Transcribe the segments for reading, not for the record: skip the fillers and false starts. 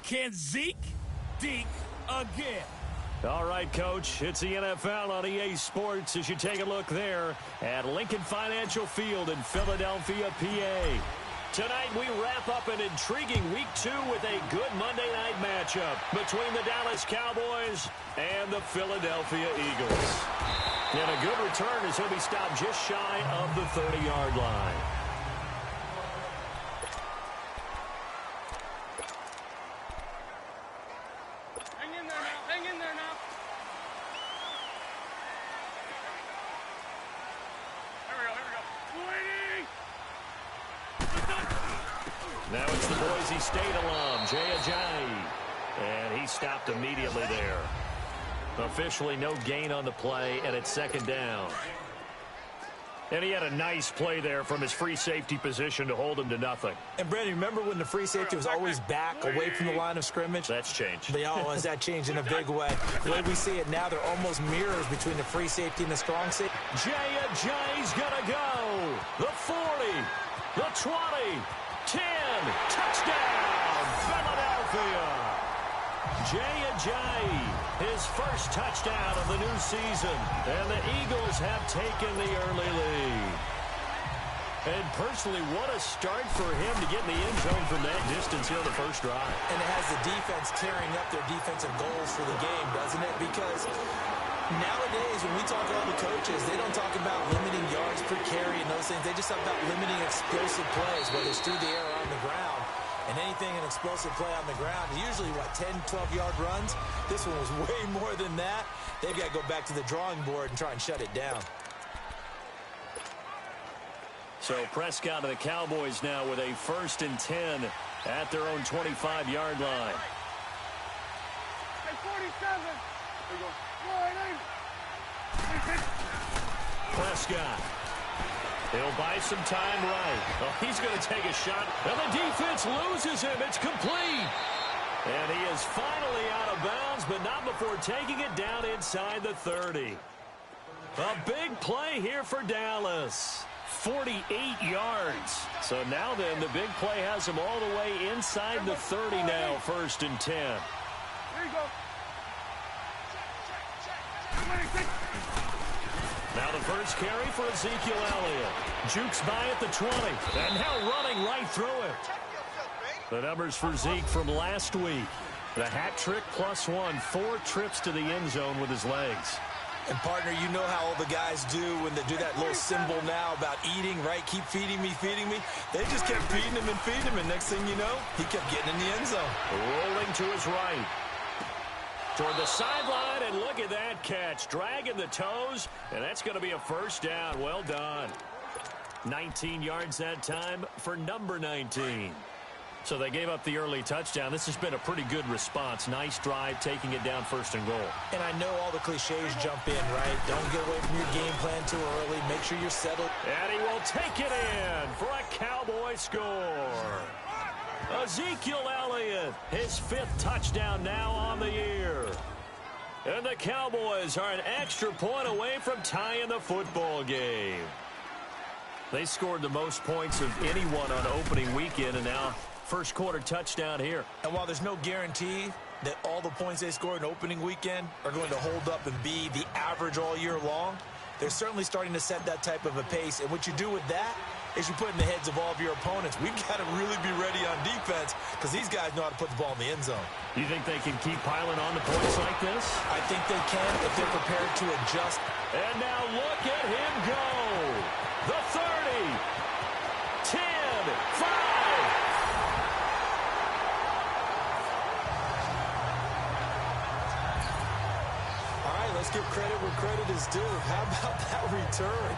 Can Zeke deke again? All right, Coach, it's the NFL on EA Sports as you take a look there at Lincoln Financial Field in Philadelphia, PA. Tonight, we wrap up an intriguing Week 2 with a good Monday night matchup between the Dallas Cowboys and the Philadelphia Eagles. And a good return as he'll be stopped just shy of the 30-yard line. Now it's the Boise State alum, Jay Ajayi. And he stopped immediately there. Officially no gain on the play, and it's second down. And he had a nice play there from his free safety position to hold him to nothing. And, Brandon, remember when the free safety was always back away from the line of scrimmage? That's changed. Has that changed in a big way? The way we see it now, they're almost mirrors between the free safety and the strong safety. Jay Ajayi's going to go. The 40, the 20, 10, touchdown, Philadelphia. Jay Ajayi, his first touchdown of the new season, and the Eagles have taken the early lead. And personally, what a start for him to get in the end zone from that distance here in the first drive. And it has the defense tearing up their defensive goals for the game, doesn't it? Because nowadays, when we talk to all the coaches, they don't talk about limiting yards per carry and those things. They just talk about limiting explosive plays, whether it's through the air or on the ground. And anything an explosive play on the ground, usually, 10, 12-yard runs? This one was way more than that. They've got to go back to the drawing board and try and shut it down. So Prescott and the Cowboys now with a 1st and 10 at their own 25-yard line. Hey, 47. Prescott. He'll buy some time right. Oh, he's going to take a shot, and the defense loses him. It's complete. And he is finally out of bounds, but not before taking it down inside the 30. A big play here for Dallas. 48 yards. So now then, the big play has him all the way inside the 30 now, 1st and 10. Here you go. Now the first carry for Ezekiel Elliott. Jukes by at the 20. And now running right through it. The numbers for Zeke from last week. The hat trick +1. 4 trips to the end zone with his legs. And, partner, you know how all the guys do when they do that little symbol now about eating, right? Keep feeding me, feeding me. They just kept feeding him and feeding him. And next thing you know, he kept getting in the end zone. Rolling to his right. Toward the sideline, and look at that catch. Dragging the toes, and that's going to be a first down. Well done. 19 yards that time for number 19. So they gave up the early touchdown. This has been a pretty good response. Nice drive, taking it down 1st and goal. And I know all the cliches jump in, right? Don't get away from your game plan too early. Make sure you're settled. And he will take it in for a Cowboy score. Ezekiel Elliott, his 5th touchdown now on the year. And the Cowboys are an extra point away from tying the football game. They scored the most points of anyone on opening weekend, and now first quarter touchdown here. And while there's no guarantee that all the points they scored in opening weekend are going to hold up and be the average all year long, they're certainly starting to set that type of a pace. And what you do with that is you put in the heads of all of your opponents. We've got to really be ready on defense because these guys know how to put the ball in the end zone. You think they can keep piling on the points like this? I think they can if they're prepared to adjust. And now look at him go. The 30, 10, 5. Let's give credit where credit is due. How about that return?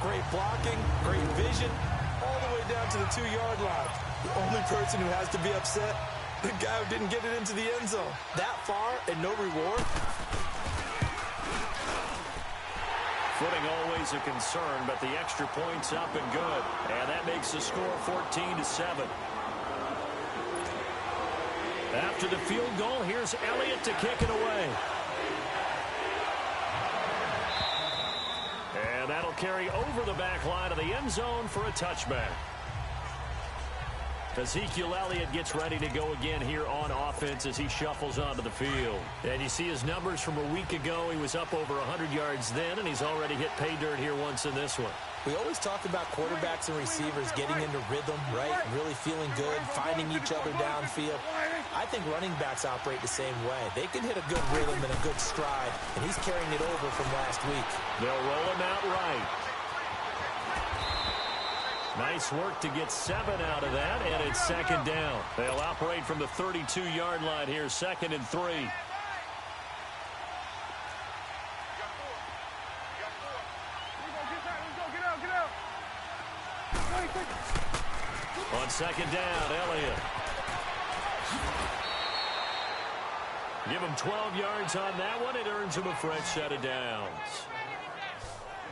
Great blocking, great vision, all the way down to the 2-yard line. The only person who has to be upset, the guy who didn't get it into the end zone. That far and no reward. Footing always a concern, but the extra point's up and good. And that makes the score 14-7. After the field goal, here's Elliott to kick it away. And that That'll carry over the back line of the end zone for a touchback. Ezekiel Elliott gets ready to go again here on offense as he shuffles onto the field. And you see his numbers from a week ago. He was up over 100 yards then, and he's already hit pay dirt here once in this one. We always talk about quarterbacks and receivers getting into rhythm, right? Really feeling good, finding each other downfield. I think running backs operate the same way. They can hit a good rhythm and a good stride, and he's carrying it over from last week. They'll roll him out right. Nice work to get 7 out of that, and it's second down. They'll operate from the 32-yard line here, 2nd and 3. On second down, Elliott. Give him 12 yards on that one. It earns him a fresh set of downs.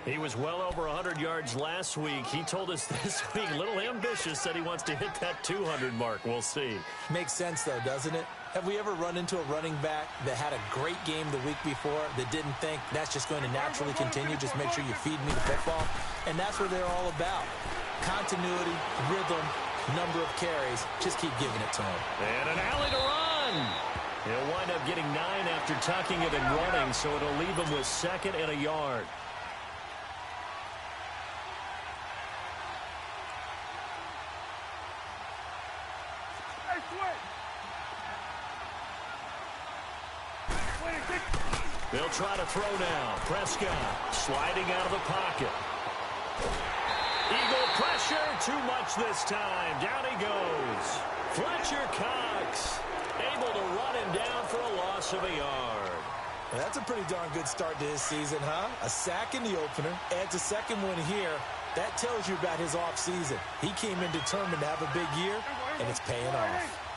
He was well over 100 yards last week. He told us this week, a little ambitious, said he wants to hit that 200 mark. We'll see. Makes sense, though, doesn't it? Have we ever run into a running back that had a great game the week before that didn't think that's just going to naturally continue? Just make sure you feed me the football. And that's what they're all about. Continuity, rhythm, number of carries. Just keep giving it to him. And an alley to run. He'll wind up getting 9 after tucking it and running, so it'll leave him with 2nd and a yard. They'll try to throw now. Prescott sliding out of the pocket. Eagle pressure, too much this time. Down he goes. Fletcher Cox able to run him down for a loss of a yard. That's a pretty darn good start to his season, huh? A sack in the opener, adds a second one here. That tells you about his offseason. He came in determined to have a big year, and it's paying off.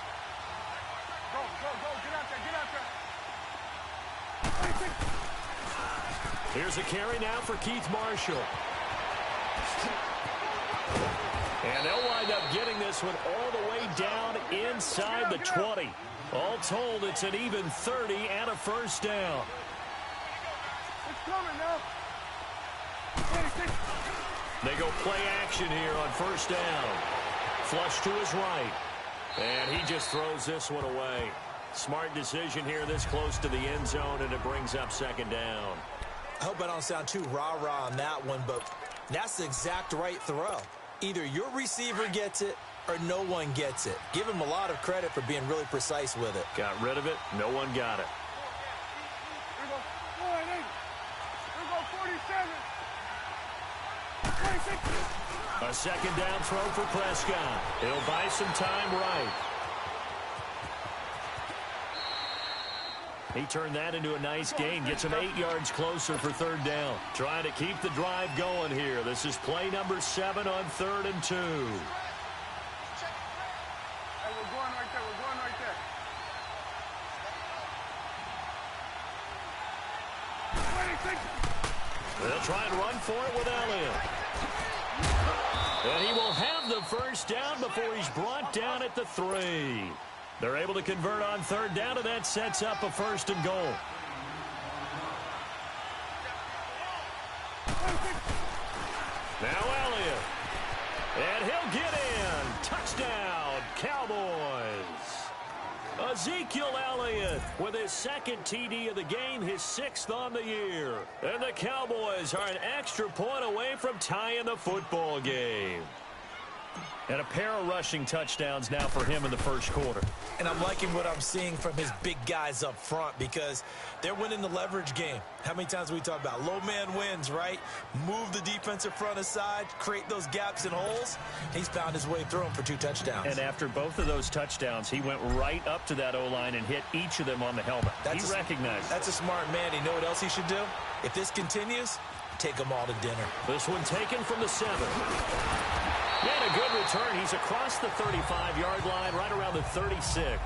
Here's a carry now for Keith Marshall. And they'll wind up getting this one all the way down inside the 20. All told, it's an even 30 and a first down. It's coming now. They go play action here on first down. Flush to his right. And he just throws this one away. Smart decision here this close to the end zone, and it brings up second down. I hope I don't sound too rah-rah on that one, but that's the exact right throw. Either your receiver gets it or no one gets it. Give him a lot of credit for being really precise with it. Got rid of it. No one got it. Here we go. 480. Here we go. 47. 26. A second down throw for Prescott. He'll buy some time right. He turned that into a nice gain. Gets him 8 yards closer for third down. Trying to keep the drive going here. This is play number 7 on 3rd and 2. Hey, we're going right there. We're going right there. 26. They'll try and run for it with Elliott. And he will have the first down before he's brought down at the 3. They're able to convert on third down, and that sets up a 1st and goal. Now Elliott. And he'll get in. Touchdown, Cowboys. Ezekiel Elliott with his 2nd TD of the game, his 6th on the year. And the Cowboys are an extra point away from tying the football game. And a pair of rushing touchdowns now for him in the first quarter. And I'm liking what I'm seeing from his big guys up front because they're winning the leverage game. How many times we talk about low man wins, right? Move the defensive front aside, create those gaps and holes. He's found his way through them for 2 touchdowns. And after both of those touchdowns, he went right up to that O-line and hit each of them on the helmet. He recognized. That's a smart man. You know what else he should do? If this continues, take them all to dinner. This one taken from the 7. And a good return. He's across the 35-yard line, right around the 36.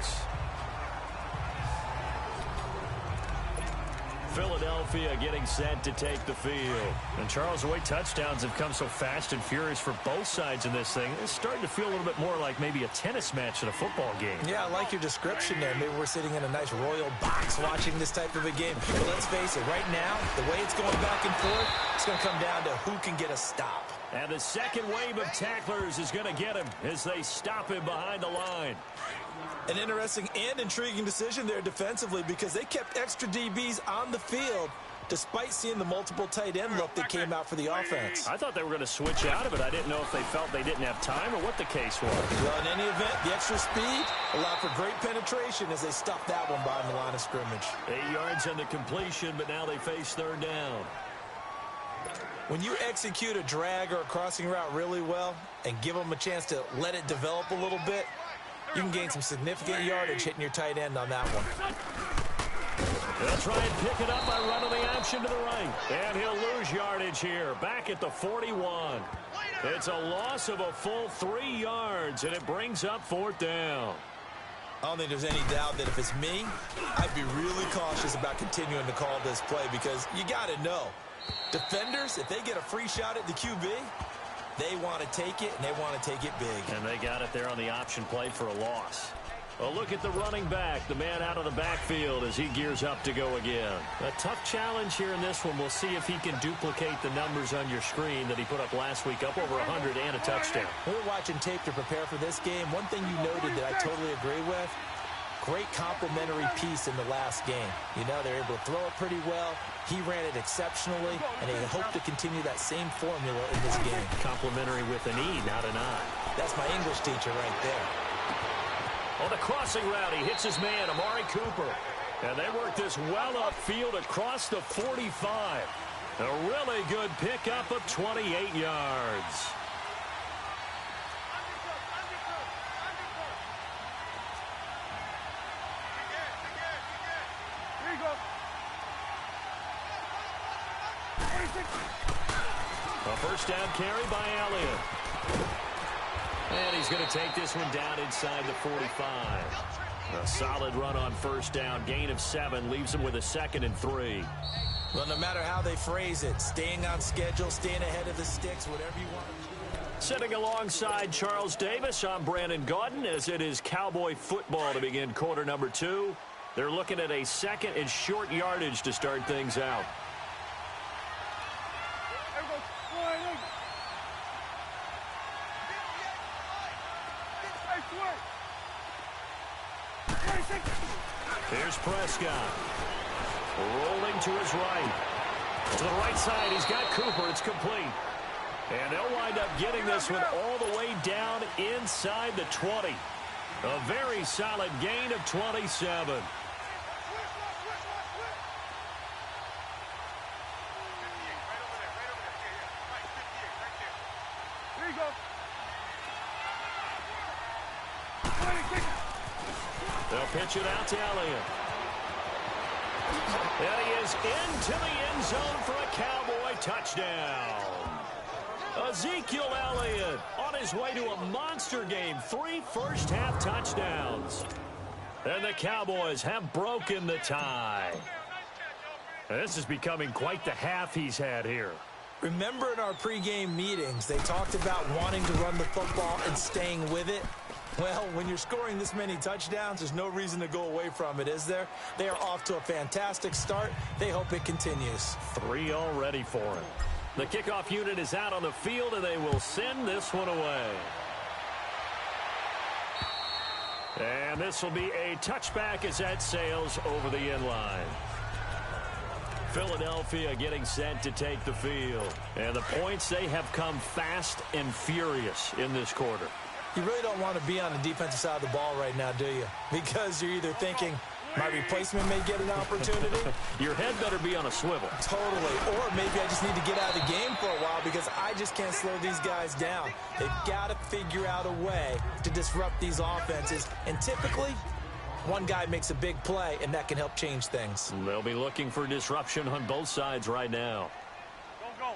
Philadelphia getting set to take the field. And Charles, the way touchdowns have come so fast and furious for both sides in this thing, it's starting to feel a little bit more like maybe a tennis match in a football game. Yeah, I like your description there. Maybe we're sitting in a nice royal box watching this type of a game. But let's face it, right now, the way it's going back and forth, it's going to come down to who can get a stop. And the second wave of tacklers is going to get him as they stop him behind the line. An interesting and intriguing decision there defensively because they kept extra DBs on the field despite seeing the multiple tight end look that came out for the offense. I thought they were going to switch out of it. I didn't know if they felt they didn't have time or what the case was. Well, in any event, the extra speed allowed for great penetration as they stuffed that one behind the line of scrimmage. 8 yards on the completion, but now they face third down. When you execute a drag or a crossing route really well and give them a chance to let it develop a little bit, you can gain some significant yardage hitting your tight end on that one. They'll try and pick it up by running the option to the right. And he'll lose yardage here, back at the 41. It's a loss of a full 3 yards, and it brings up fourth down. I don't think there's any doubt that if it's me, I'd be really cautious about continuing to call this play because you got to know, defenders, if they get a free shot at the QB, they want to take it, and they want to take it big. And they got it there on the option play for a loss. A look at the running back, the man out of the backfield as he gears up to go again. A tough challenge here in this one. We'll see if he can duplicate the numbers on your screen that he put up last week, up over 100 and a touchdown. We were watching tape to prepare for this game. One thing you noted that I totally agree with, great complimentary piece in the last game. You know, they're able to throw it pretty well. He ran it exceptionally, and they hope to continue that same formula in this game. Complimentary with an E, not an I. That's my English teacher right there. On the crossing route, he hits his man, Amari Cooper. And they work this well upfield across the 45. A really good pickup of 28 yards. Here you go. 26. A first down carry by Elliott. And he's going to take this one down inside the 45. A solid run on first down. Gain of 7 leaves him with a 2nd and 3. Well, no matter how they phrase it, staying on schedule, staying ahead of the sticks, whatever you want. Sitting alongside Charles Davis, I'm Brandon Gaudin as it is Cowboy football to begin quarter number 2. They're looking at a 2nd and short yardage to start things out. There we go. Go ahead, Nick. Nice work. 26. Here's Prescott. Rolling to his right. To the right side, he's got Cooper. It's complete. And they'll wind up getting this one all the way down inside the 20. A very solid gain of 27. Here you go. 26. They'll pitch it out to Elliott. And he is into the end zone for a Cowboy touchdown. Ezekiel Elliott on his way to a monster game. 3 first-half touchdowns. And the Cowboys have broken the tie. This is becoming quite the half he's had here. Remember in our pregame meetings, they talked about wanting to run the football and staying with it? Well, when you're scoring this many touchdowns, there's no reason to go away from it, is there? They are off to a fantastic start. They hope it continues. 3 already for him. The kickoff unit is out on the field, and they will send this one away. And this will be a touchback as that sails over the end line. Philadelphia getting set to take the field. And the points, they have come fast and furious in this quarter. You really don't want to be on the defensive side of the ball right now, do you? Because you're either thinking, my replacement may get an opportunity. Your head better be on a swivel. Totally. Or maybe I just need to get out of the game for a while because I just can't slow these guys down. They've got to figure out a way to disrupt these offenses. And typically, one guy makes a big play, and that can help change things. They'll be looking for disruption on both sides right now. Go.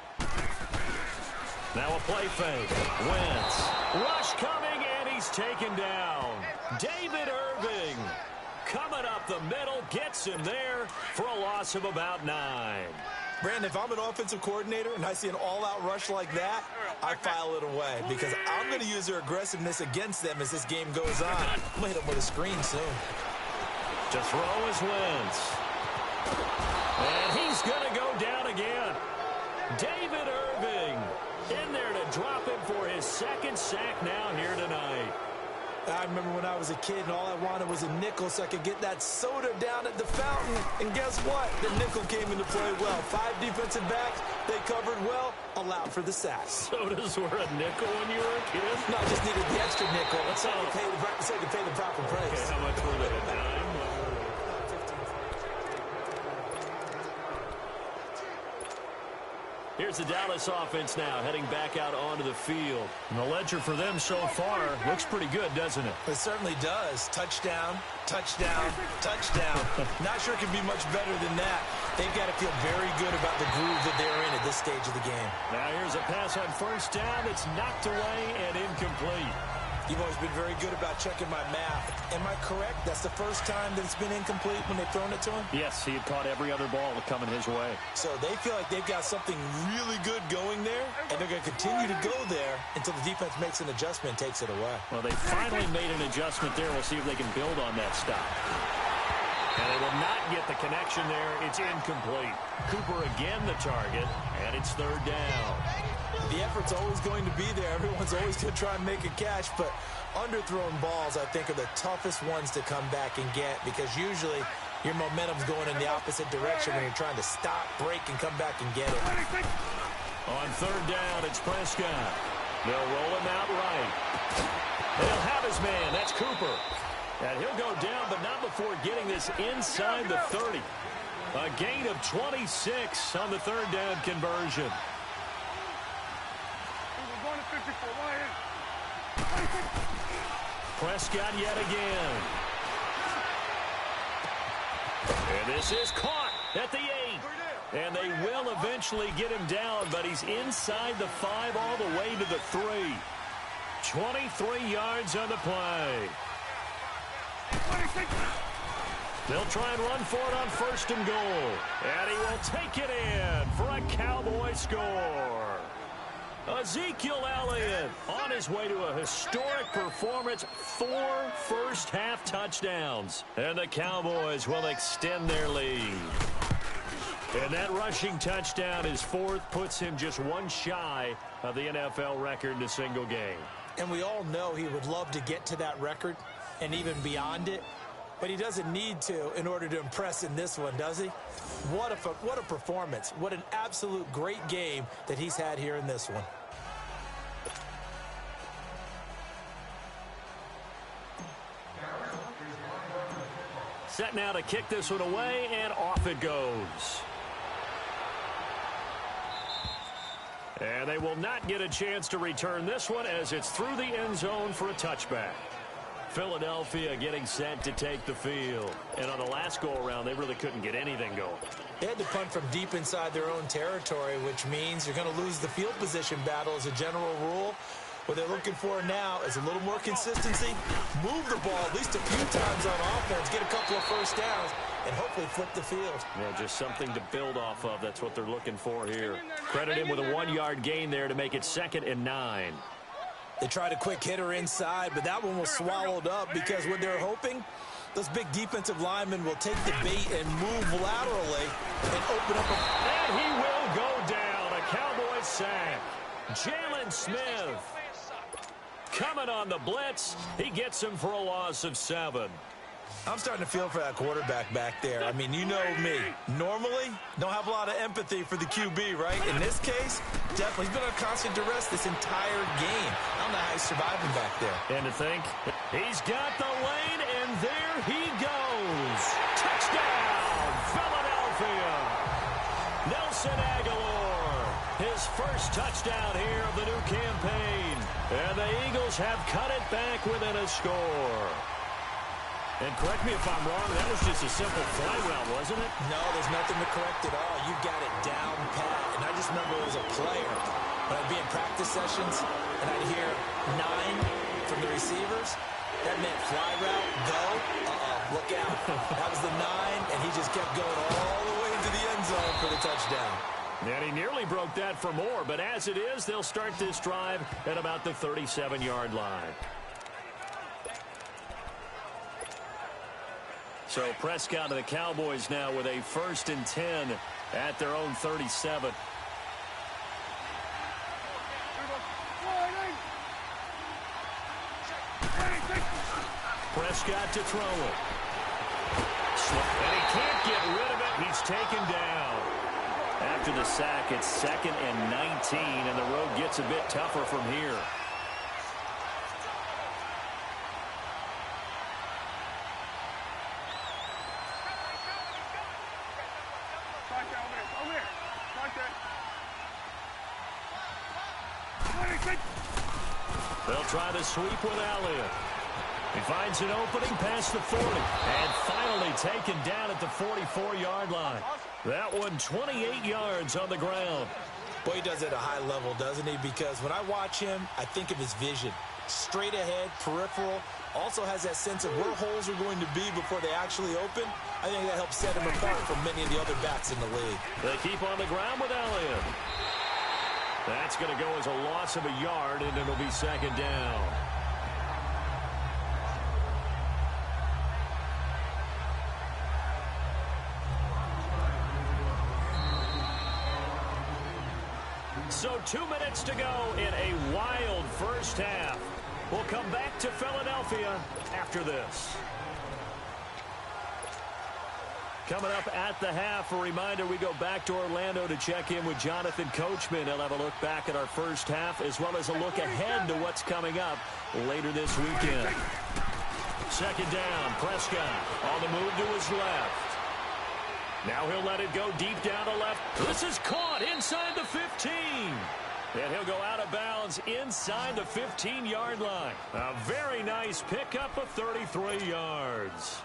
Now a play fake. Wentz. Rush coming, and he's taken down. David Irving coming up up the middle, gets him there for a loss of about 9. Brandon, if I'm an offensive coordinator and I see an all-out rush like that, I file it away because I'm going to use their aggressiveness against them as this game goes on. I'm going to hit them with a screen soon. To throw is Wentz. And he's going to go down again. David Irving in there to drop him for his second sack now here tonight. I remember when I was a kid and all I wanted was a nickel so I could get that soda down at the fountain. And guess what? The nickel came into play well. 5 defensive backs, they covered well, allowed for the sacks. Sodas were a nickel when you were a kid? No, I just needed the extra nickel so I could pay the proper price. Okay, how much were they at $9? Here's the Dallas offense now, heading back out onto the field. And the ledger for them so far looks pretty good, doesn't it? It certainly does. Touchdown, touchdown, touchdown. Not sure it can be much better than that. They've got to feel very good about the groove that they're in at this stage of the game. Now here's a pass on first down. It's knocked away and incomplete. You've always been very good about checking my math. Am I correct? That's the first time that it's been incomplete when they've thrown it to him? Yes, he had caught every other ball coming his way. So they feel like they've got something really good going there, and they're going to continue to go there until the defense makes an adjustment and takes it away. Well, they finally made an adjustment there. We'll see if they can build on that stop. And they will not get the connection there. It's incomplete. Cooper again the target, and it's third down. The effort's always going to be there. Everyone's always going to try and make a catch, but underthrown balls, I think, are the toughest ones to come back and get because usually your momentum's going in the opposite direction when you're trying to stop, break, and come back and get it. On third down, it's Prescott. They'll roll him out right. They'll have his man. That's Cooper. And he'll go down, but not before getting this inside the 30. A gain of 26 on the third down conversion. Prescott yet again. And this is caught at the 8. And they will eventually get him down, but he's inside the 5 all the way to the 3. 23 yards on the play. They'll try and run for it on first and goal. And he will take it in for a Cowboy score. Ezekiel Elliott on his way to a historic performance. 4 first-half touchdowns. And the Cowboys will extend their lead. And that rushing touchdown, his 4th, puts him just one shy of the NFL record in a single game. And we all know he would love to get to that record and even beyond it. But he doesn't need to in order to impress in this one, does he? What a performance. What an absolute great game that he's had here in this one. Set now to kick this one away, and off it goes. And they will not get a chance to return this one as it's through the end zone for a touchback. Philadelphia getting set to take the field. And on the last go-around, they really couldn't get anything going. They had to punt from deep inside their own territory, which means you're going to lose the field position battle as a general rule. What they're looking for now is a little more consistency, move the ball at least a few times on offense, get a couple of first downs, and hopefully flip the field. Yeah, just something to build off of. That's what they're looking for here. Credit him with a 1-yard gain there to make it 2nd and 9. They tried a quick hitter inside, but that one was swallowed up because what they're hoping, those big defensive linemen will take the bait and move laterally and open up. And he will go down. A Cowboy sack. Jalen Smith coming on the blitz. He gets him for a loss of 7. I'm starting to feel for that quarterback back there. I mean, you know me. Normally, don't have a lot of empathy for the QB, right? In this case, definitely. He's been on constant duress this entire game. I don't know how he's surviving back there. And to think, he's got the lane, and there he goes. Touchdown, Philadelphia. Nelson Aguilar, his first touchdown here of the new campaign. And the Eagles have cut it back within a score. And correct me if I'm wrong, that was just a simple fly route, wasn't it? No, there's nothing to correct at all. You've got it down pat. And I just remember as a player, when I'd be in practice sessions and I'd hear 9 from the receivers, That meant fly route, go. Look out. That was the 9, and he just kept going all the way into the end zone for the touchdown. And he nearly broke that for more, but as it is, they'll start this drive at about the 37-yard line. So Prescott to the Cowboys now with a 1st and 10 at their own 37. Prescott to throw it. And he can't get rid of it. He's taken down. After the sack, it's 2nd and 19, and the road gets a bit tougher from here. They'll try to sweep with Elliott. He finds an opening past the 40. And finally taken down at the 44-yard line. That one 28 yards on the ground. Boy, he does it at a high level, doesn't he? Because when I watch him, I think of his vision. Straight ahead, peripheral. Also has that sense of where holes are going to be before they actually open. I think that helps set him apart from many of the other backs in the league. They keep on the ground with Elliott. That's going to go as a loss of a yard, and it'll be 2nd down. So 2 minutes to go in a wild first half. We'll come back to Philadelphia after this. Coming up at the half, a reminder, we go back to Orlando to check in with Jonathan Coachman. He'll have a look back at our first half as well as a look ahead to what's coming up later this weekend. 2nd down, Prescott on the move to his left. Now he'll let it go deep down the left. This is caught inside the 15. And he'll go out of bounds inside the 15-yard line. A very nice pickup of 33 yards.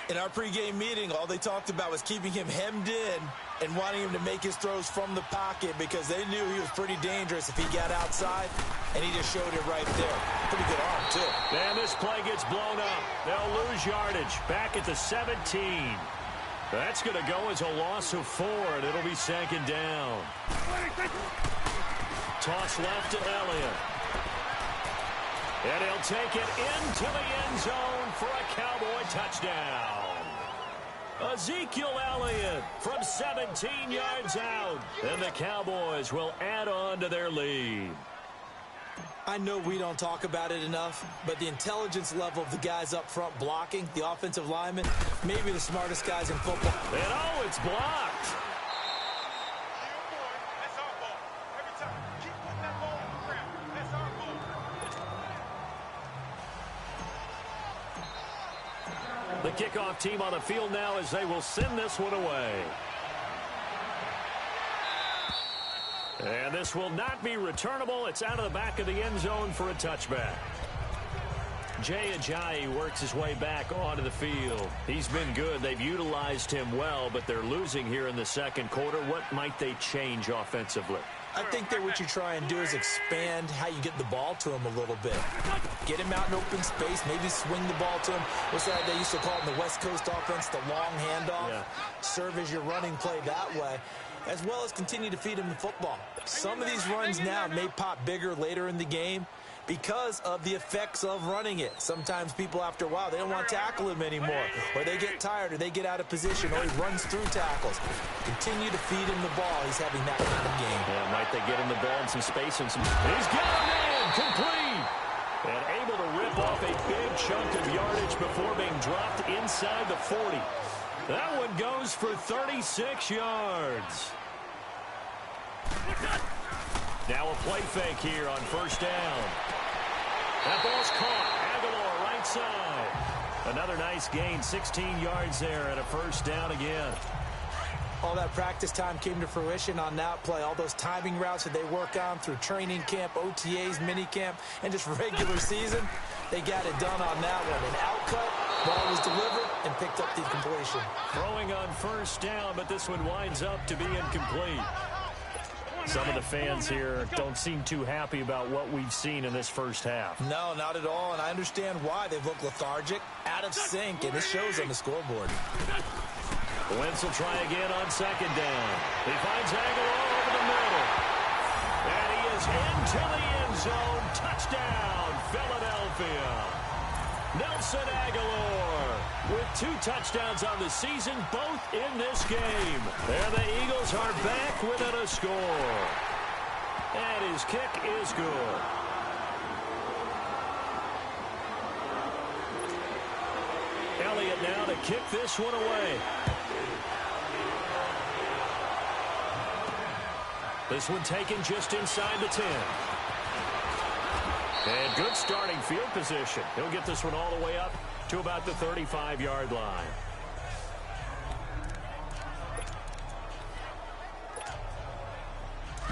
In our pregame meeting, all they talked about was keeping him hemmed in and wanting him to make his throws from the pocket because they knew he was pretty dangerous if he got outside, and he just showed it right there. Pretty good arm, too. And this play gets blown up. They'll lose yardage back at the 17. That's going to go as a loss of 4, and it'll be 2nd down. Toss left to Elliott. And he'll take it into the end zone for a Cowboy touchdown. Ezekiel Elliott from 17 yards out. And the Cowboys will add on to their lead. I know we don't talk about it enough, but the intelligence level of the guys up front blocking, the offensive linemen, maybe the smartest guys in football. And oh, it's blocked. The kickoff team on the field now as they will send this one away. And this will not be returnable. It's out of the back of the end zone for a touchback. Jay Ajayi works his way back onto the field. He's been good. They've utilized him well, but they're losing here in the second quarter. What might they change offensively? I think that what you try and do is expand how you get the ball to him a little bit. Get him out in open space, maybe swing the ball to him. What's that they used to call it in the West Coast offense, the long handoff? Yeah. Serve as your running play that way, as well as continue to feed him the football. Some of these runs now may pop bigger later in the game because of the effects of running it. Sometimes people, after a while, they don't want to tackle him anymore, or they get tired, or they get out of position, or he runs through tackles. Continue to feed him the ball. He's having that kind of game. Yeah, might they get him the ball and some space and some... He's got a man! Complete! And able to rip off a big chunk of yardage before being dropped inside the 40. That one goes for 36 yards. Now a play fake here on first down. That ball's caught. Aguilar right side. Another nice gain, 16 yards there and a first down again. All that practice time came to fruition on that play. All those timing routes that they work on through training camp, OTAs, minicamp, and just regular season, they got it done on that one. An outcut, ball was delivered, and picked up the completion. Throwing on first down, but this one winds up to be incomplete. Some of the fans here don't seem too happy about what we've seen in this first half. No, not at all, and I understand why. They've looked lethargic, out of sync, and it shows on the scoreboard. Wentz will try again on second down. He finds Aguilar over the middle. And he is into the end zone. Touchdown, Philadelphia. Nelson Aguilar with 2 touchdowns on the season, both in this game. And the Eagles are back within a score. And his kick is good. Elliott now to kick this one away. This one taken just inside the 10. And good starting field position. He'll get this one all the way up to about the 35-yard line.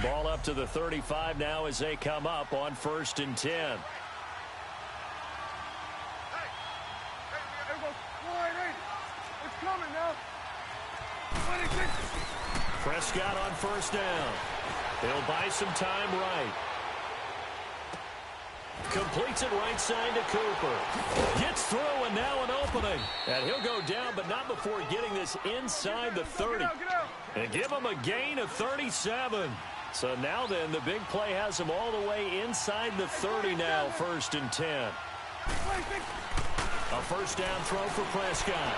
Ball up to the 35 now as they come up on 1st and 10. It's coming now. 26. Prescott on 1st down. He'll buy some time right. Completes it right side to Cooper. Gets through and now an opening. And he'll go down, but not before getting this inside the 30. And give him a gain of 37. So now then, the big play has him all the way inside the 30 now, 1st and 10. A 1st down throw for Prescott.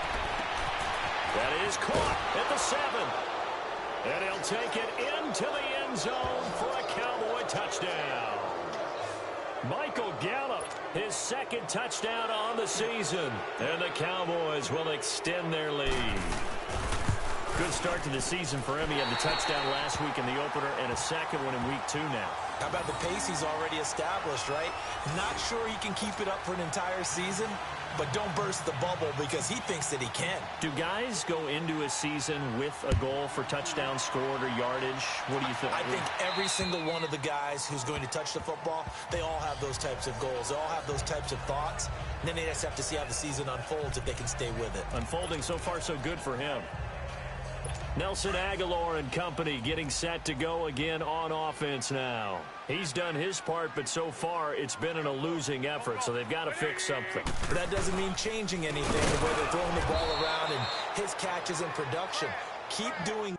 That is caught at the 7. And he'll take it into the end zone for a Cowboy touchdown. Michael Gallup, his 2nd touchdown on the season. And the Cowboys will extend their lead. Good start to the season for him. He had the touchdown last week in the opener and a 2nd one in week 2 now. How about the pace he's already established, right? Not sure he can keep it up for an entire season, but don't burst the bubble because he thinks that he can. Do guys go into a season with a goal for touchdowns scored or yardage? What do you think? I think every single one of the guys who's going to touch the football, they all have those types of goals. They all have those types of thoughts. And then they just have to see how the season unfolds if they can stay with it. Unfolding so far so good for him. Nelson Aguilar and company getting set to go again on offense now. He's done his part, but so far it's been in a losing effort, so they've got to fix something. But that doesn't mean changing anything, the way they're throwing the ball around and his catches and production. Keep doing.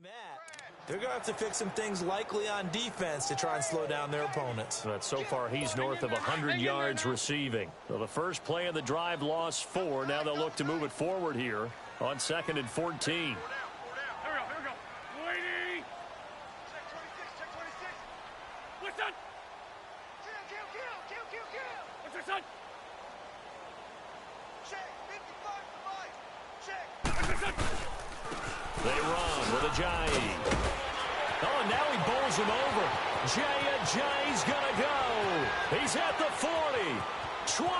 Matt, they're going to have to fix some things likely on defense to try and slow down their opponents. But so far he's north of 100 yards receiving. So the first play of the drive lost 4. Now they'll look to move it forward here on 2nd and 14. Here we go. Waiting. Check 26, check 26. What's that? Kill. What's that, son? Check, 55 to the right. Check. What's that, son? They run with Ajayi. Oh, and now he bowls him over. Ajayi's going to go. He's at the 40, 20,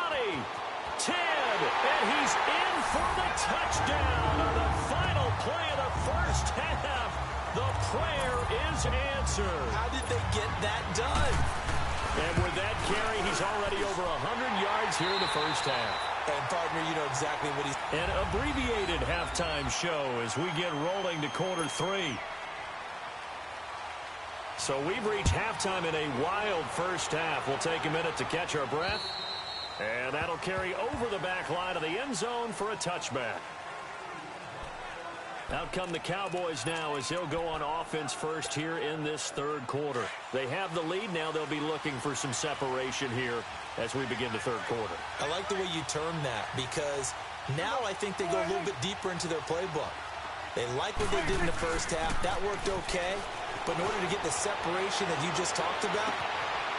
10, and he's in for the touchdown on the final play of the first half. The prayer is answered. How did they get that done? And with that carry, he's already over 100 yards here in the first half. And, partner, you know exactly what he's... An abbreviated halftime show as we get rolling to quarter 3. So we've reached halftime in a wild first half. We'll take a minute to catch our breath. And that'll carry over the back line of the end zone for a touchback. Out come the Cowboys now as they'll go on offense first here in this third quarter. They have the lead now. They'll be looking for some separation here as we begin the third quarter. I like the way you term that because now I think they go a little bit deeper into their playbook. They like what they did in the first half. That worked okay. But in order to get the separation that you just talked about,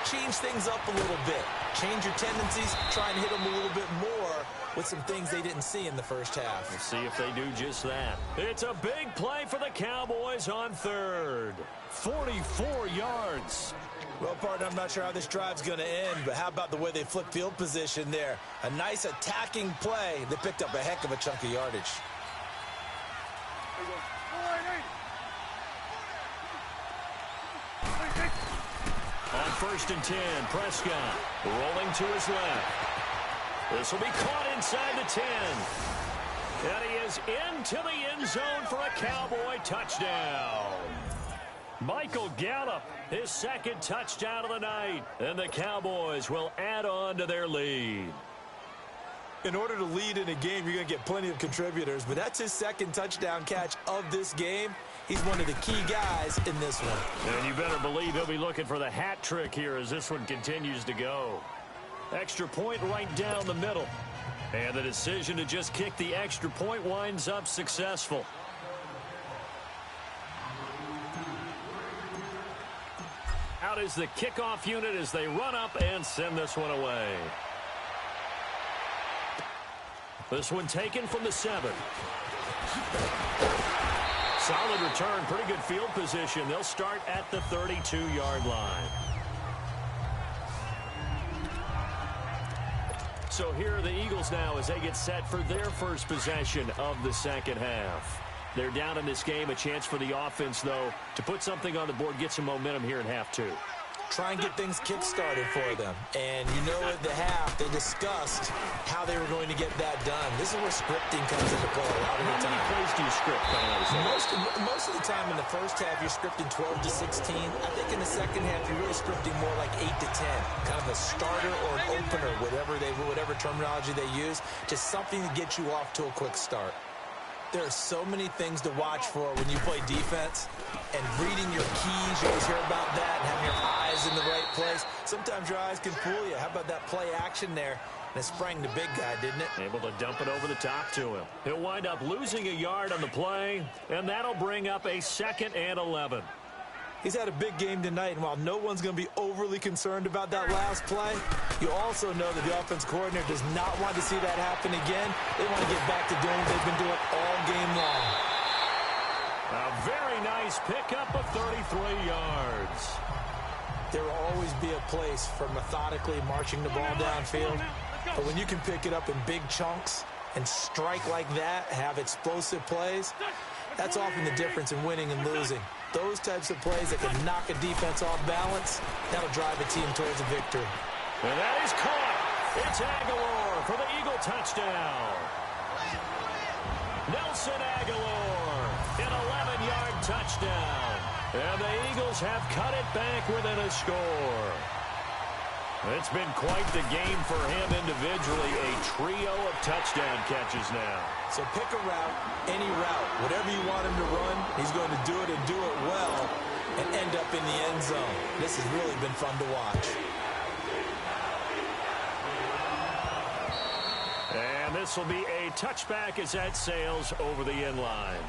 change things up a little bit. Change your tendencies. Try and hit them a little bit more with some things they didn't see in the first half. We'll see if they do just that. It's a big play for the Cowboys on third. 44 yards. Well, partner, I'm not sure how this drive's going to end, but how about the way they flip field position there? A nice attacking play. They picked up a heck of a chunk of yardage. On 1st and 10, Prescott rolling to his left. This will be caught inside the 10. And he is into the end zone for a Cowboy touchdown. Michael Gallup, his second touchdown of the night. And the Cowboys will add on to their lead. In order to lead in a game, you're going to get plenty of contributors, but that's his second touchdown catch of this game. He's one of the key guys in this one. And you better believe he'll be looking for the hat trick here as this one continues to go. Extra point right down the middle. And the decision to just kick the extra point winds up successful. Out is the kickoff unit as they run up and send this one away. This one taken from the 7. Solid return, pretty good field position. They'll start at the 32-yard line. So here are the Eagles now as they get set for their first possession of the second half. They're down in this game. A chance for the offense, though, to put something on the board, get some momentum here in half 2. Try and get things kick-started for them. And you know at the half, they discussed how they were going to get that done. This is where scripting comes into play a lot of the time. How many plays do you script? Most of the time in the first half, you're scripting 12 to 16. I think in the second half, you're really scripting more like 8 to 10. Kind of a starter or an opener, whatever terminology they use. Just something to get you off to a quick start. There are so many things to watch for when you play defense. And reading your keys, you always hear about that, and having your eyes in the right place. Sometimes your eyes can fool you. How about that play action there? And it sprang the big guy, didn't it? Able to dump it over the top to him. He'll wind up losing a yard on the play, and that'll bring up a 2nd and 11. He's had a big game tonight, and while no one's going to be overly concerned about that last play, you also know that the offense coordinator does not want to see that happen again. They want to get back to doing what they've been doing all game long. A very nice pickup of 33 yards. There will always be a place for methodically marching the ball downfield, but when you can pick it up in big chunks and strike like that, have explosive plays, that's often the difference in winning and losing. Those types of plays that can knock a defense off balance, that'll drive a team towards a victory. And that is caught. It's Aguilar for the Eagle touchdown. Nelson Aguilar, an 11-yard touchdown. And the Eagles have cut it back within a score. It's been quite the game for him individually. A trio of touchdown catches now. So pick a route, any route. Whatever you want him to run, he's going to do it and do it well and end up in the end zone. This has really been fun to watch. And this will be a touchback as that sails over the end line.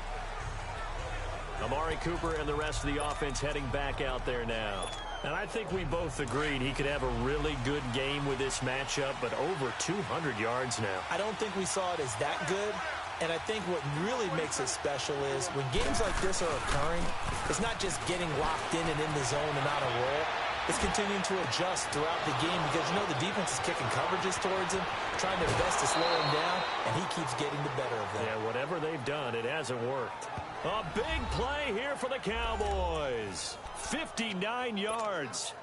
Amari Cooper and the rest of the offense heading back out there now. And I think we both agreed he could have a really good game with this matchup, but over 200 yards now. I don't think we saw it as that good. And I think what really makes it special is when games like this are occurring, it's not just getting locked in and in the zone and on a roll. It's continuing to adjust throughout the game because, you know, the defense is kicking coverages towards him, trying their best to slow him down, and he keeps getting the better of them. Yeah, whatever they've done, it hasn't worked. A big play here for the Cowboys. 59 yards.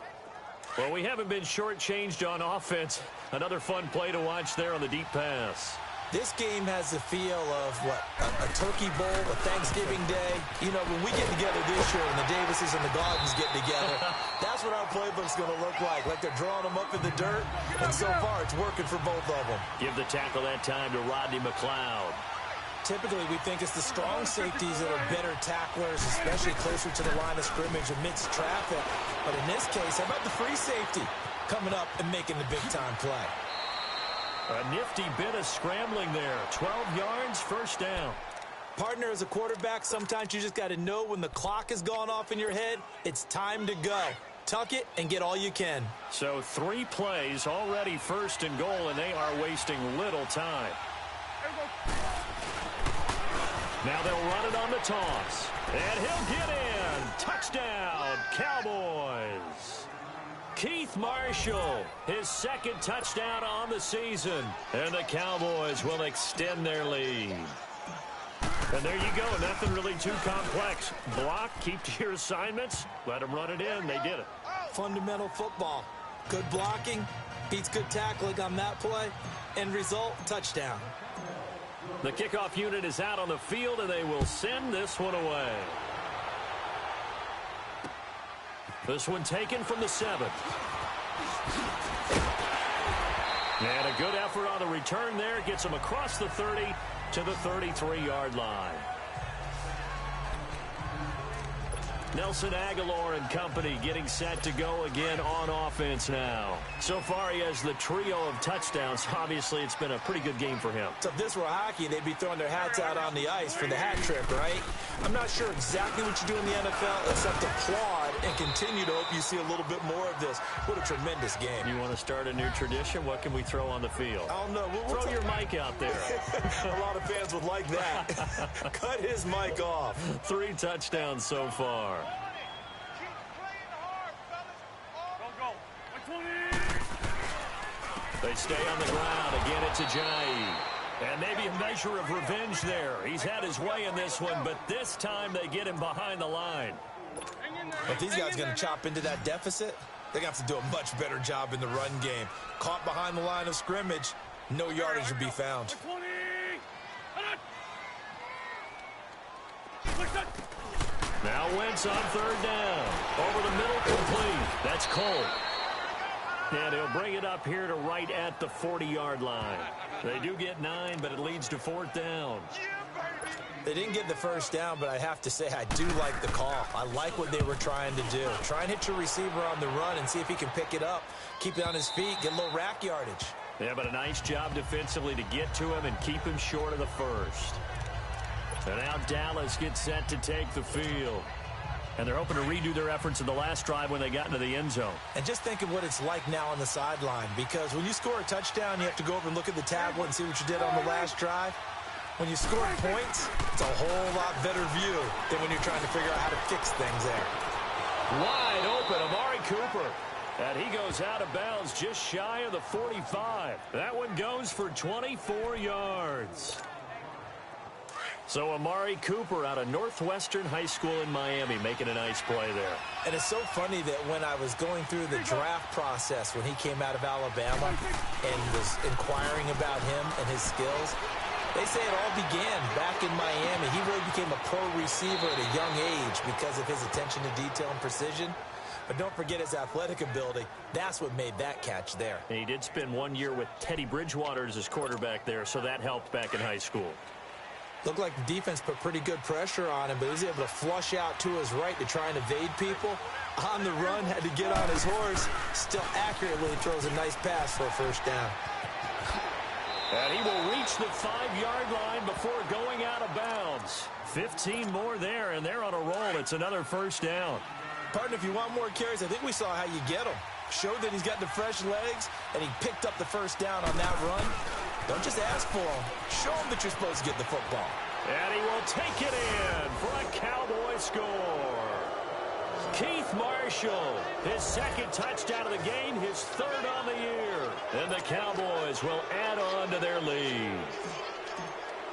Well, we haven't been shortchanged on offense. Another fun play to watch there on the deep pass. This game has the feel of, a turkey bowl, a Thanksgiving day. You know, when we get together this year and the Davises and the Gaudens get together, that's what our playbook's going to look like. Like they're drawing them up in the dirt, and so far it's working for both of them. Give the tackle that time to Rodney McLeod. Typically, we think it's the strong safeties that are better tacklers, especially closer to the line of scrimmage amidst traffic. But in this case, how about the free safety coming up and making the big-time play? A nifty bit of scrambling there. 12 yards, first down. Partner, as a quarterback, sometimes you just got to know when the clock has gone off in your head, it's time to go. Tuck it and get all you can. So 3 plays, already first and goal, and they are wasting little time. Now they'll run it on the toss. And he'll get in. Touchdown, Cowboys. Keith Marshall, his second touchdown on the season. And the Cowboys will extend their lead. And there you go. Nothing really too complex. Block, keep to your assignments. Let them run it in. They did it. Fundamental football. Good blocking, beats good tackling on that play. End result, touchdown. The kickoff unit is out on the field, and they will send this one away. This one taken from the 7. And a good effort on the return there. Gets him across the 30 to the 33-yard line. Nelson Aguilar and company getting set to go again on offense now. So far, he has the trio of touchdowns. Obviously, it's been a pretty good game for him. So if this were hockey, they'd be throwing their hats out on the ice for the hat trick, right? I'm not sure exactly what you do in the NFL except applaud and continue to hope you see a little bit more of this. What a tremendous game. You want to start a new tradition? What can we throw on the field? I don't know. Throw your mic out there. A lot of fans would like that. Cut his mic off. 3 touchdowns so far. They stay on the ground. Again, it's Ajayi. And maybe a measure of revenge there. He's had his way in this one, but this time they get him behind the line. If these guys are going to chop into that deficit, they're going to have to do a much better job in the run game. Caught behind the line of scrimmage, no yardage will be found. Now Wentz on 3rd down. Over the middle, complete. That's Cole. And he'll bring it up here to right at the 40-yard line. They do get 9, but it leads to 4th down. They didn't get the first down, but I have to say I do like the call. I like what they were trying to do. Try and hit your receiver on the run and see if he can pick it up. Keep it on his feet, get a little rack yardage. Yeah, but a nice job defensively to get to him and keep him short of the first. And now Dallas gets set to take the field. And they're hoping to redo their efforts in the last drive when they got into the end zone. And just think of what it's like now on the sideline, because when you score a touchdown, you have to go over and look at the tablet and see what you did on the last drive. When you score points, it's a whole lot better view than when you're trying to figure out how to fix things there. Wide open, Amari Cooper. And he goes out of bounds just shy of the 45. That one goes for 24 yards. So Amari Cooper out of Northwestern High School in Miami making a nice play there. And it's so funny that when I was going through the draft process when he came out of Alabama and was inquiring about him and his skills, they say it all began back in Miami. He really became a pro receiver at a young age because of his attention to detail and precision. But don't forget his athletic ability. That's what made that catch there. And he did spend 1 year with Teddy Bridgewater as his quarterback there, so that helped back in high school. Looked like the defense put pretty good pressure on him, but he was able to flush out to his right to try and evade people. On the run, had to get on his horse. Still accurately throws a nice pass for a first down. And he will reach the 5-yard line before going out of bounds. 15 more there, and they're on a roll. It's another first down. Partner, if you want more carries, I think we saw how you get them. Showed that he's got the fresh legs, and he picked up the first down on that run. Don't just ask for him. Show him that you're supposed to get the football. And he will take it in for a Cowboy score. Keith Marshall, his second touchdown of the game, his 3rd on the year. And the Cowboys will add on to their lead.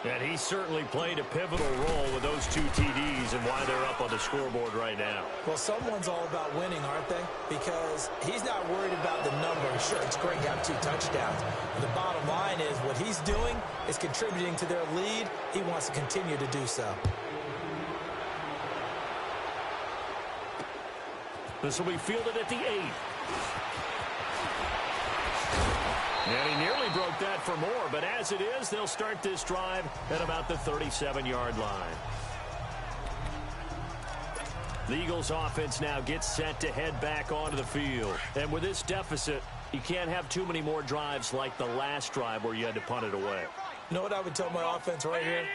And he certainly played a pivotal role with those 2 TDs and why they're up on the scoreboard right now. Well, someone's all about winning, aren't they? Because he's not worried about the number. Sure, it's great to have 2 touchdowns. But the bottom line is what he's doing is contributing to their lead. He wants to continue to do so. This will be fielded at the 8. And he nearly broke that for more, but as it is, they'll start this drive at about the 37-yard line. The Eagles offense now gets set to head back onto the field. And with this deficit, you can't have too many more drives like the last drive where you had to punt it away. You know what I would tell my offense right here?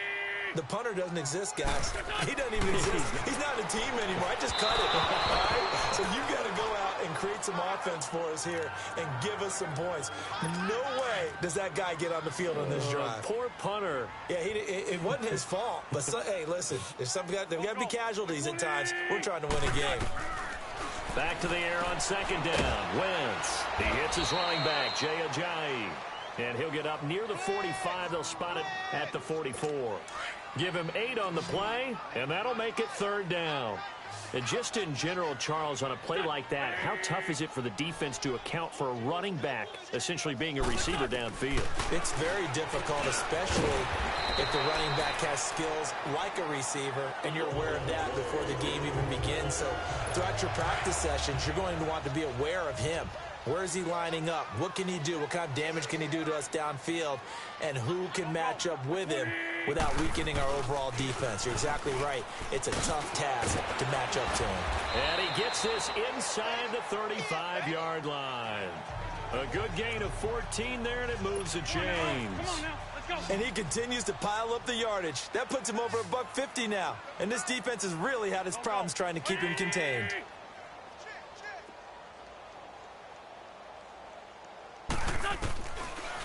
The punter doesn't exist, guys. He doesn't even exist. He's not a team anymore. I just cut it. All right? So you got to go out and create some offense for us here and give us some points. No way does that guy get on the field on this drive. Poor punter. Yeah, it wasn't his fault. But, hey, listen, there's there got to be casualties at times. We're trying to win a game. Back to the air on 2nd down. Wentz. He hits his running back, Jay Ajayi. And he'll get up near the 45. They'll spot it at the 44. Give him 8 on the play, and that'll make it 3rd down. And just in general, Charles, on a play like that, how tough is it for the defense to account for a running back essentially being a receiver downfield? It's very difficult, especially if the running back has skills like a receiver, and you're aware of that before the game even begins. So throughout your practice sessions, you're going to want to be aware of him. Where is he lining up? What can he do? What kind of damage can he do to us downfield? And who can match up with him without weakening our overall defense? You're exactly right. It's a tough task to match up to him. And he gets this inside the 35-yard line. A good gain of 14 there, and it moves the chains. And he continues to pile up the yardage. That puts him over $150 now. And this defense has really had its problems trying to keep him contained.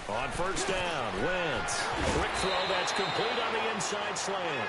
On 1st down, Wentz. Quick throw that's complete on the inside slant.